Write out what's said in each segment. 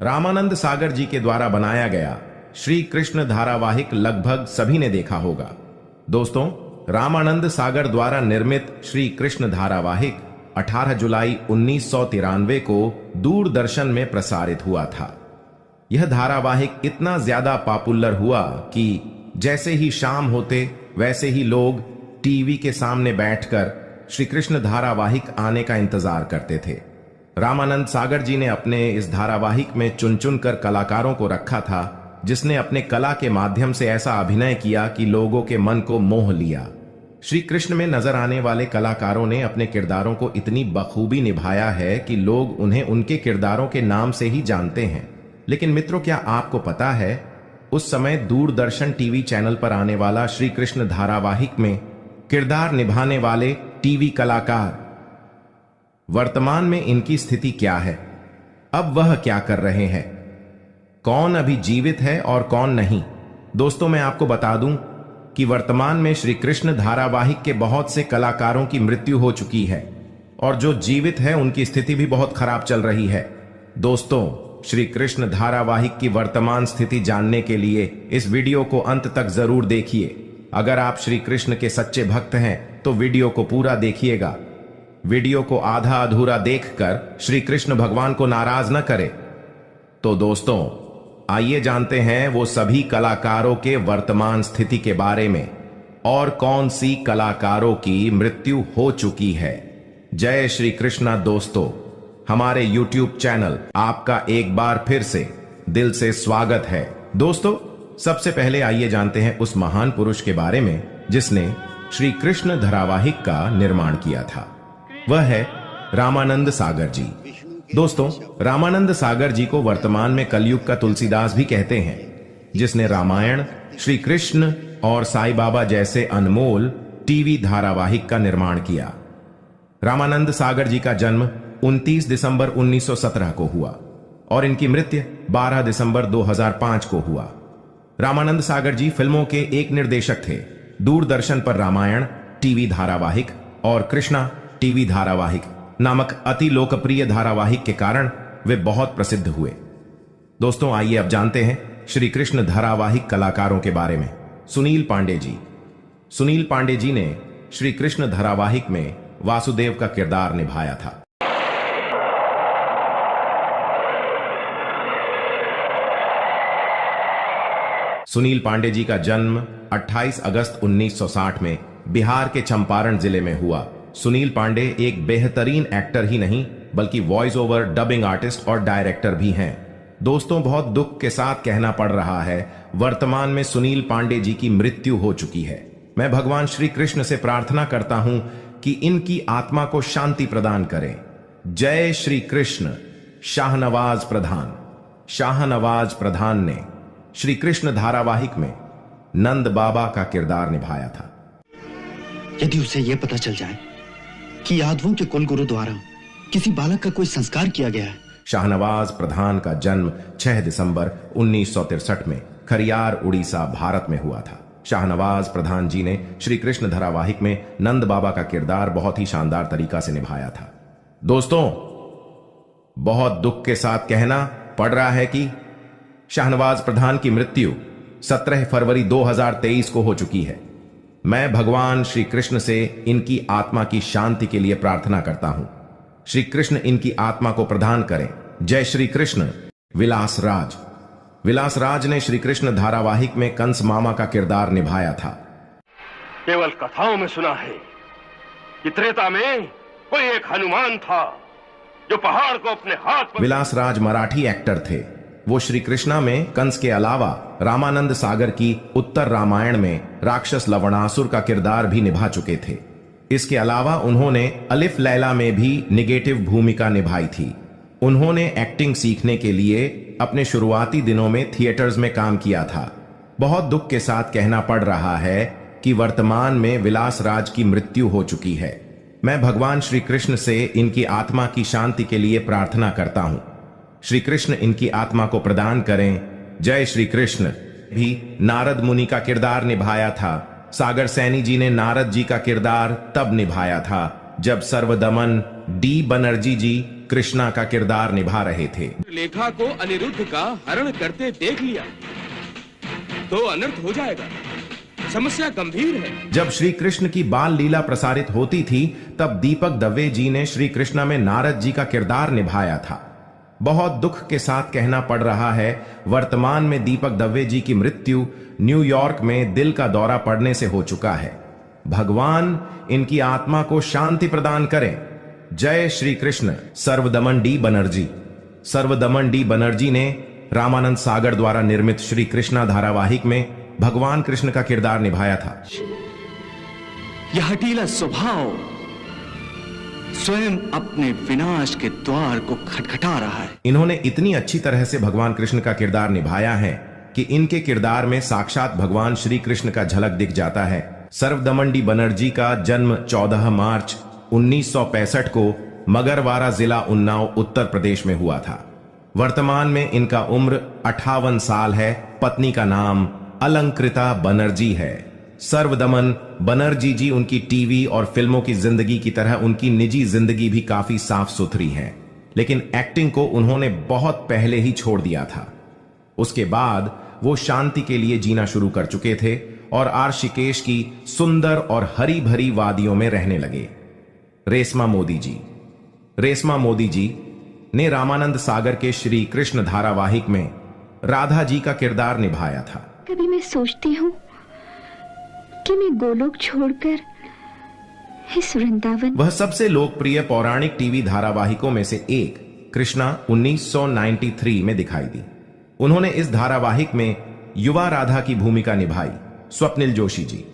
रामानंद सागर जी के द्वारा बनाया गया श्री कृष्ण धारावाहिक लगभग सभी ने देखा होगा। दोस्तों, रामानंद सागर द्वारा निर्मित श्री कृष्ण धारावाहिक 18 जुलाई 1993 को दूरदर्शन में प्रसारित हुआ था। यह धारावाहिक इतना ज्यादा पॉपुलर हुआ कि जैसे ही शाम होते वैसे ही लोग टीवी के सामने बैठकर श्री कृष्ण धारावाहिक आने का इंतजार करते थे। रामानंद सागर जी ने अपने इस धारावाहिक में चुन चुन कर कलाकारों को रखा था, जिसने अपने कला के माध्यम से ऐसा अभिनय किया कि लोगों के मन को मोह लिया। श्री कृष्ण में नजर आने वाले कलाकारों ने अपने किरदारों को इतनी बखूबी निभाया है कि लोग उन्हें उनके किरदारों के नाम से ही जानते हैं। लेकिन मित्रों, क्या आपको पता है उस समय दूरदर्शन टीवी चैनल पर आने वाला श्री कृष्ण धारावाहिक में किरदार निभाने वाले टीवी कलाकार वर्तमान में इनकी स्थिति क्या है? अब वह क्या कर रहे हैं? कौन अभी जीवित है और कौन नहीं? दोस्तों, मैं आपको बता दूं कि वर्तमान में श्री कृष्ण धारावाहिक के बहुत से कलाकारों की मृत्यु हो चुकी है और जो जीवित है उनकी स्थिति भी बहुत खराब चल रही है। दोस्तों, श्री कृष्ण धारावाहिक की वर्तमान स्थिति जानने के लिए इस वीडियो को अंत तक जरूर देखिए। अगर आप श्री कृष्ण के सच्चे भक्त हैं तो वीडियो को पूरा देखिएगा। वीडियो को आधा अधूरा देखकर श्री कृष्ण भगवान को नाराज न करें। तो दोस्तों, आइए जानते हैं वो सभी कलाकारों के वर्तमान स्थिति के बारे में और कौन सी कलाकारों की मृत्यु हो चुकी है। जय श्री कृष्णा। दोस्तों, हमारे YouTube चैनल आपका एक बार फिर से दिल से स्वागत है। दोस्तों, सबसे पहले आइए जानते हैं उस महान पुरुष के बारे में जिसने श्री कृष्ण धारावाहिक का निर्माण किया था। वह है रामानंद सागर जी। दोस्तों, रामानंद सागर जी को वर्तमान में कलयुग का तुलसीदास भी कहते हैं, जिसने रामायण, श्री कृष्ण और साईं बाबा जैसे अनमोल टीवी धारावाहिक का निर्माण किया। रामानंद सागर जी का जन्म 29 दिसंबर 1917 को हुआ और इनकी मृत्यु 12 दिसंबर 2005 को हुआ। रामानंद सागर जी फिल्मों के एक निर्देशक थे। दूरदर्शन पर रामायण टीवी धारावाहिक और कृष्णा टीवी धारावाहिक नामक अति लोकप्रिय धारावाहिक के कारण वे बहुत प्रसिद्ध हुए। दोस्तों, आइए अब जानते हैं श्री कृष्ण धारावाहिक कलाकारों के बारे में। सुनील पांडे जी। सुनील पांडे जी ने श्री कृष्ण धारावाहिक में वासुदेव का किरदार निभाया था। सुनील पांडे जी का जन्म 28 अगस्त 1960 में बिहार के चंपारण जिले में हुआ। सुनील पांडे एक बेहतरीन एक्टर ही नहीं बल्कि वॉइस ओवर डबिंग आर्टिस्ट और डायरेक्टर भी हैं। दोस्तों, बहुत दुख के साथ कहना पड़ रहा है, वर्तमान में सुनील पांडे जी की मृत्यु हो चुकी है। मैं भगवान श्री कृष्ण से प्रार्थना करता हूं कि इनकी आत्मा को शांति प्रदान करें। जय श्री कृष्ण। शाहनवाज प्रधान। शाहनवाज प्रधान ने श्री कृष्ण धारावाहिक में नंद बाबा का किरदार निभाया था। यदि उसे यह पता चल जाए कि यादवों के कुल गुरु द्वारा किसी बालक का कोई संस्कार किया गया है। शाहनवाज प्रधान का जन्म 6 दिसंबर 1963 में खरियार, उड़ीसा, भारत में हुआ था। शाहनवाज प्रधान जी ने श्री कृष्ण धारावाहिक में नंद बाबा का किरदार बहुत ही शानदार तरीका से निभाया था। दोस्तों, बहुत दुख के साथ कहना पड़ रहा है कि शाहनवाज प्रधान की मृत्यु 17 फरवरी 2023 को हो चुकी है। मैं भगवान श्री कृष्ण से इनकी आत्मा की शांति के लिए प्रार्थना करता हूं। श्री कृष्ण इनकी आत्मा को प्रदान करें। जय श्री कृष्ण। विलास राज। विलास राज ने श्री कृष्ण धारावाहिक में कंस मामा का किरदार निभाया था। केवल कथाओं में सुना है कि त्रेता में कोई एक हनुमान था जो पहाड़ को अपने हाथ पर। विलास राज मराठी एक्टर थे। वो श्री कृष्णा में कंस के अलावा रामानंद सागर की उत्तर रामायण में राक्षस लवणासुर का किरदार भी निभा चुके थे। इसके अलावा उन्होंने अलिफ लैला में भी निगेटिव भूमिका निभाई थी। उन्होंने एक्टिंग सीखने के लिए अपने शुरुआती दिनों में थिएटर्स में काम किया था। बहुत दुख के साथ कहना पड़ रहा है कि वर्तमान में विलास राज की मृत्यु हो चुकी है। मैं भगवान श्री कृष्ण से इनकी आत्मा की शांति के लिए प्रार्थना करता हूं। श्री कृष्ण इनकी आत्मा को प्रदान करें। जय श्री कृष्ण। भी नारद मुनि का किरदार निभाया था। सागर सैनी जी ने नारद जी का किरदार तब निभाया था जब सर्वदमन डी बनर्जी जी कृष्णा का किरदार निभा रहे थे। लेखा को अनिरुद्ध का हरण करते देख लिया तो अनर्थ हो जाएगा, समस्या गंभीर है। जब श्री कृष्ण की बाल लीला प्रसारित होती थी तब दीपक दवे जी ने श्री कृष्णा में नारद जी का किरदार निभाया था। बहुत दुख के साथ कहना पड़ रहा है, वर्तमान में दीपक दवे जी की मृत्यु न्यूयॉर्क में दिल का दौरा पड़ने से हो चुका है। भगवान इनकी आत्मा को शांति प्रदान करें। जय श्री कृष्ण। सर्वदमन डी बनर्जी। सर्वदमन डी बनर्जी ने रामानंद सागर द्वारा निर्मित श्री कृष्णा धारावाहिक में भगवान कृष्ण का किरदार निभाया था। यह हठीला स्वभाव स्वयं अपने विनाश के द्वार को खटखटा रहा है। इन्होंने इतनी अच्छी तरह से भगवान कृष्ण का किरदार निभाया है कि इनके किरदार में साक्षात भगवान श्री कृष्ण का झलक दिख जाता है। सर्वदमन डी बनर्जी का जन्म 14 मार्च 1965 को मगरवाड़ा जिला उन्नाव उत्तर प्रदेश में हुआ था। वर्तमान में इनका उम्र 58 साल है। पत्नी का नाम अलंकृता बनर्जी है। सर्वदमन बनर्जी जी उनकी टीवी और फिल्मों की जिंदगी की तरह उनकी निजी जिंदगी भी काफी साफ सुथरी है, लेकिन एक्टिंग को उन्होंने बहुत पहले ही छोड़ दिया था। उसके बाद वो शांति के लिए जीना शुरू कर चुके थे और ऋषिकेश की सुंदर और हरी भरी वादियों में रहने लगे। रेशमा मोदी जी। रेशमा मोदी जी ने रामानंद सागर के श्री कृष्ण धारावाहिक में राधा जी का किरदार निभाया था। कभी मैं सोचती हूँ कि मैं गोलोक छोड़कर इस वृंदावन। वह सबसे लोकप्रिय पौराणिक टीवी धारावाहिकों में से एक कृष्णा 1993 में दिखाई दी। उन्होंने इस धारावाहिक में युवा राधा की भूमिका निभाई। स्वप्निल जोशी जी।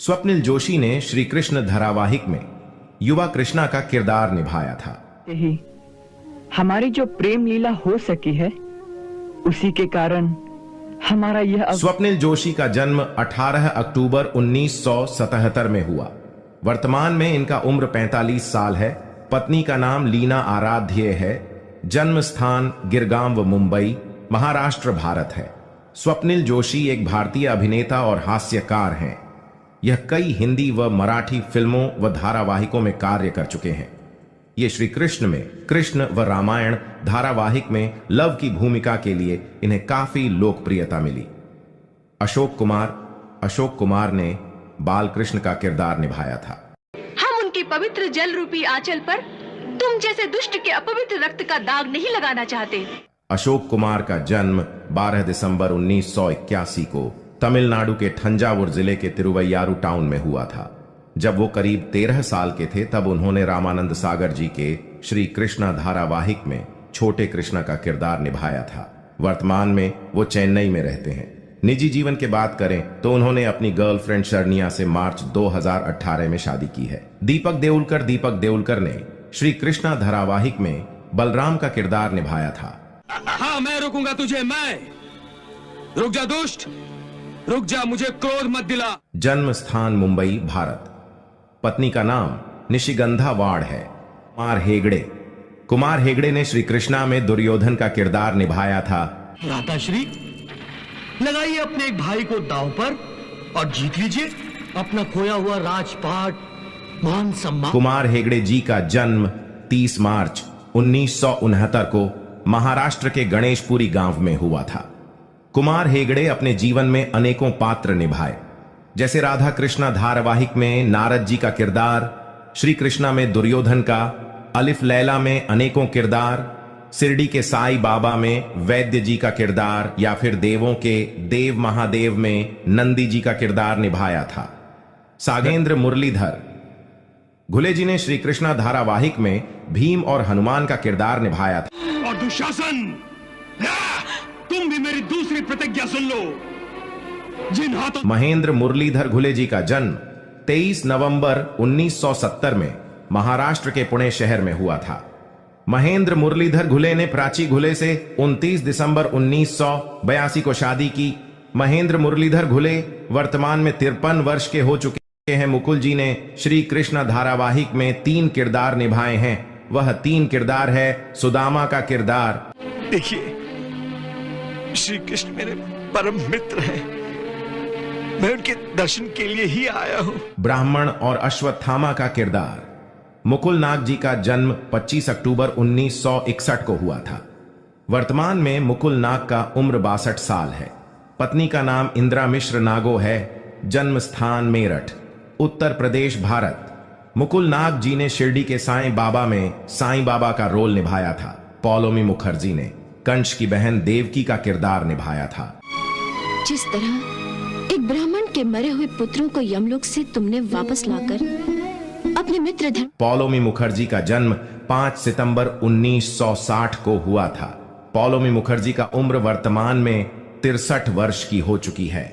स्वप्निल जोशी ने श्री कृष्ण धारावाहिक में युवा कृष्णा का किरदार निभाया था। यही हमारी जो प्रेम लीला हो सकी है, उसी के कारण हमारा यह स्वप्निल जोशी का जन्म 18 अक्टूबर 1977 में हुआ। वर्तमान में इनका उम्र 45 साल है। पत्नी का नाम लीना आराध्य है। जन्म स्थान गिरगांव मुंबई, महाराष्ट्र, भारत है। स्वप्निल जोशी एक भारतीय अभिनेता और हास्यकार हैं। यह कई हिंदी व मराठी फिल्मों व धारावाहिकों में कार्य कर चुके हैं। ये श्री कृष्ण में कृष्ण व रामायण धारावाहिक में लव की भूमिका के लिए इन्हें काफी लोकप्रियता मिली। अशोक कुमार ने बाल कृष्ण का किरदार निभाया था। हम उनके पवित्र जल रूपी आंचल पर तुम जैसे दुष्ट के अपवित्र रक्त का दाग नहीं लगाना चाहते। अशोक कुमार का जन्म 12 दिसंबर 1981 को तमिलनाडु के थंजावुर जिले के तिरुवैयारू टाउन में हुआ था। जब वो करीब 13 साल के थे तब उन्होंने रामानंद सागर जी के श्री कृष्णा धारावाहिक में छोटे कृष्णा का किरदार निभाया था। वर्तमान में वो चेन्नई में रहते हैं। निजी जीवन की बात करें तो उन्होंने अपनी गर्लफ्रेंड शर्निया से मार्च 2018 में शादी की है। दीपक देउलकर ने श्री कृष्णा धारावाहिक में बलराम का किरदार निभाया था। हाँ, मैं रोकूंगा तुझे, मैं। रुक जा दुष्ट, रुक जा, मुझे क्रोध मत दिला। जन्म स्थान मुंबई, भारत। पत्नी का नाम निशिगंधा वाड़ है। कुमार हेगड़े ने श्री कृष्णा में दुर्योधन का किरदार निभाया था। राधाश्री, लगाइए अपने एक भाई को दांव पर और जीत लीजिए अपना खोया हुआ राजपाट, मान सम्मान। कुमार हेगड़े जी का जन्म 30 मार्च 1969 को महाराष्ट्र के गणेशपुरी गांव में हुआ था। कुमार हेगड़े अपने जीवन में अनेकों पात्र निभाए, जैसे राधा कृष्णा धारावाहिक में नारद जी का किरदार, श्री कृष्णा में दुर्योधन का, अलिफ लैला में अनेकों किरदार, शिरडी के साई बाबा में वैद्य जी का किरदार, या फिर देवों के देव महादेव में नंदी जी का किरदार निभाया था। सागेंद्र मुरलीधर घुले जी ने श्री कृष्णा धारावाहिक में भीम और हनुमान का किरदार निभाया था। और दुशासन, तुम भी मेरी दूसरी प्रतिज्ञा सुन लो। जिन हाथों महेंद्र मुरलीधर घुले जी का जन्म 23 नवंबर 1970 में महाराष्ट्र के पुणे शहर में हुआ था। महेंद्र मुरलीधर घुले ने प्राची घुले से 29 दिसंबर 1982 को शादी की। महेंद्र मुरलीधर घुले वर्तमान में 53 वर्ष के हो चुके हैं। मुकुल जी ने श्री कृष्ण धारावाहिक में 3 किरदार निभाए हैं। वह 3 किरदार है सुदामा का किरदार। देखिए, श्री कृष्ण मेरे परम मित्र हैं, मैं उनके दर्शन के लिए ही आया हूं। ब्राह्मण और अश्वत्थामा का किरदार। मुकुलनाग जी का जन्म 25 अक्टूबर 1961 को हुआ था। वर्तमान में मुकुलनाग का उम्र 62 साल है। पत्नी का नाम इंदिरा मिश्र नागो है। जन्म स्थान मेरठ, उत्तर प्रदेश, भारत। मुकुलनाग जी ने शिरडी के साईं बाबा में साईं बाबा का रोल निभाया था। पौलोमी मुखर्जी ने कंस की बहन देवकी का किरदार निभाया था। जिस तरह एक ब्राह्मण के मरे हुए पुत्रों को यमलोक से तुमने वापस लाकर अपने मित्र धर्म। पौलोमी मुखर्जी का जन्म 5 सितंबर 1960 को हुआ था। पौलोमी मुखर्जी का उम्र वर्तमान में 63 वर्ष की हो चुकी है।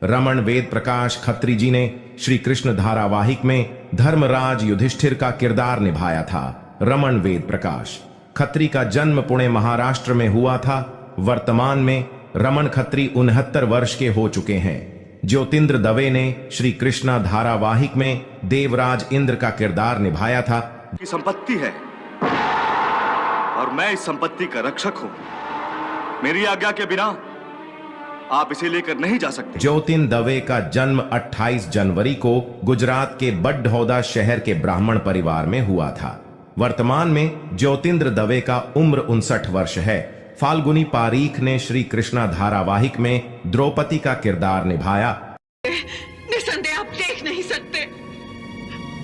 रमण वेद प्रकाश खत्री जी ने श्री कृष्ण धारावाहिक में धर्मराज युधिष्ठिर का किरदार निभाया था। रमण वेद प्रकाश खत्री का जन्म पुणे महाराष्ट्र में हुआ था। वर्तमान में रमण खत्री 69 वर्ष के हो चुके हैं। ज्योतिंद्र दवे ने श्री कृष्णा धारावाहिक में देवराज इंद्र का किरदार निभाया था। की संपत्ति है और मैं इस संपत्ति का रक्षक हूं। मेरी आज्ञा के बिना आप इसे लेकर नहीं जा सकते। ज्योतिंद्र दवे का जन्म 28 जनवरी को गुजरात के बड़ौदा शहर के ब्राह्मण परिवार में हुआ था। वर्तमान में ज्योतिंद्र दवे का उम्र 59 वर्ष है। फाल्गुनी पारीख ने श्री कृष्णा धारावाहिक में द्रौपदी का किरदार निभाया। निसंदेह आप देख नहीं सकते,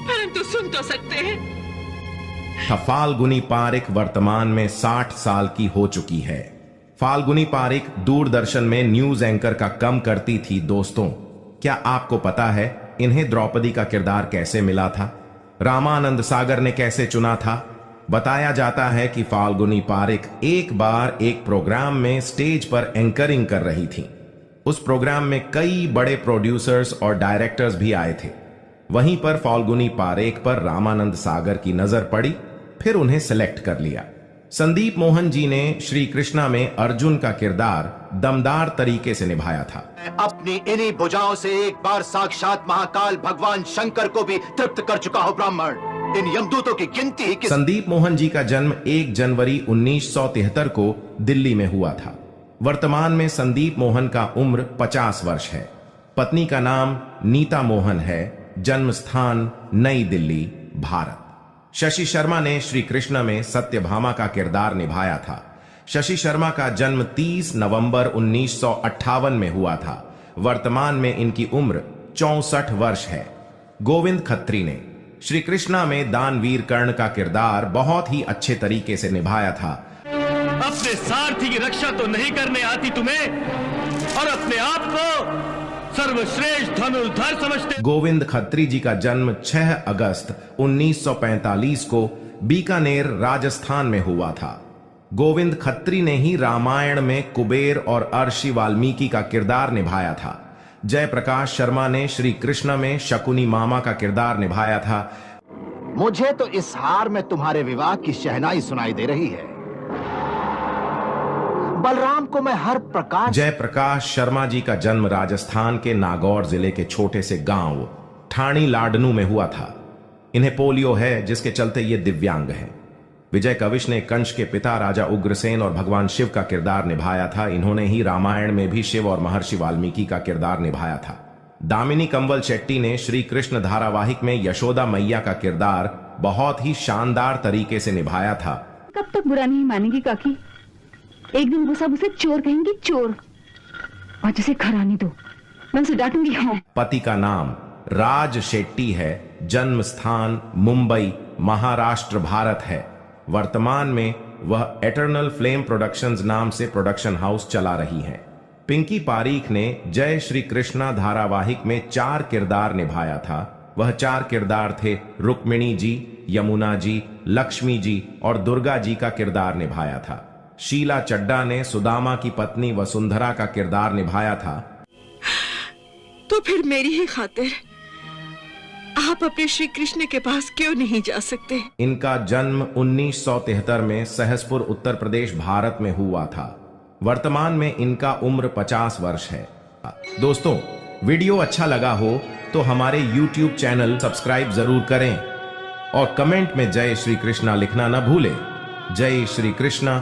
परंतु सुन तो सकते हैं। फाल्गुनी पारीख वर्तमान में 60 साल की हो चुकी है। फाल्गुनी पारीख दूरदर्शन में न्यूज एंकर का काम करती थी। दोस्तों, क्या आपको पता है इन्हें द्रौपदी का किरदार कैसे मिला था? रामानंद सागर ने कैसे चुना था? बताया जाता है कि फाल्गुनी पारीख एक बार एक प्रोग्राम में स्टेज पर एंकरिंग कर रही थी। उस प्रोग्राम में कई बड़े प्रोड्यूसर्स और डायरेक्टर्स भी आए थे। वहीं पर फाल्गुनी पारीख पर रामानंद सागर की नजर पड़ी, फिर उन्हें सिलेक्ट कर लिया। संदीप मोहन जी ने श्री कृष्णा में अर्जुन का किरदार दमदार तरीके से निभाया था। अपनी इन्हीं भुजाओं से एक बार साक्षात महाकाल भगवान शंकर को भी तृप्त कर चुका हो ब्राह्मण। इन यमदूतों की गिनती ही किस। संदीप मोहन जी का जन्म 1 जनवरी 1973 को दिल्ली में हुआ था। वर्तमान में संदीप मोहन का उम्र 50 वर्ष है। पत्नी का नाम नीता मोहन है। जन्म स्थान नई दिल्ली, भारत। शशि शर्मा ने श्री कृष्ण में सत्यभामा का किरदार निभाया था। शशि शर्मा का जन्म 30 नवंबर 1958 में हुआ था। वर्तमान में इनकी उम्र 64 वर्ष है। गोविंद खत्री ने श्री कृष्णा में दानवीर कर्ण का किरदार बहुत ही अच्छे तरीके से निभाया था। अपने सारथी की रक्षा तो नहीं करने आती तुम्हें, और अपने आप को सर्वश्रेष्ठ धनुर्धर समझते। गोविंद खत्री जी का जन्म 6 अगस्त 1945 को बीकानेर, राजस्थान में हुआ था। गोविंद खत्री ने ही रामायण में कुबेर और अर्षि वाल्मीकि का किरदार निभाया था। जयप्रकाश शर्मा ने श्री कृष्ण में शकुनी मामा का किरदार निभाया था। मुझे तो इस हार में तुम्हारे विवाह की शहनाई सुनाई दे रही है। बलराम को मैं हर प्रकार। जयप्रकाश शर्मा जी का जन्म राजस्थान के नागौर जिले के छोटे से गांव ठाणी लाडनू में हुआ था। इन्हें पोलियो है, जिसके चलते ये दिव्यांग हैं। विजय कविश ने कंस के पिता राजा उग्रसेन और भगवान शिव का किरदार निभाया था। इन्होंने ही रामायण में भी शिव और महर्षि वाल्मीकि का किरदार निभाया था। दामिनी कंवल शेट्टी ने श्री कृष्ण धारावाहिक में यशोदा मैया का किरदार बहुत ही शानदार तरीके से निभाया था। कब तक बुरा नहीं मानेगी काकी? एक दिन वो सब उसे चोर कहेंगी, चोर। और जिसे घर आने दो, मैं उसे डांटूंगी। हाँ। पति का नाम राज शेट्टी है। जन्म स्थान मुंबई, महाराष्ट्र, भारत है। वर्तमान में वह एटर्नल फ्लेम प्रोडक्शंस नाम से प्रोडक्शन हाउस चला रही हैं। पिंकी पारीख ने जय श्री कृष्णा धारावाहिक में 4 किरदार निभाया था। वह 4 किरदार थे रुक्मिणी जी, यमुना जी, लक्ष्मी जी और दुर्गा जी का किरदार निभाया था। शीला चड्डा ने सुदामा की पत्नी वसुंधरा का किरदार निभाया था। तो फिर मेरी ही खातिर आप अपने श्री कृष्ण के पास क्यों नहीं जा सकते? इनका जन्म 1973 में सहसपुर, उत्तर प्रदेश, भारत में हुआ था। वर्तमान में इनका उम्र 50 वर्ष है। दोस्तों, वीडियो अच्छा लगा हो तो हमारे YouTube चैनल सब्सक्राइब जरूर करें और कमेंट में जय श्री कृष्णा लिखना न भूलें। जय श्री कृष्णा।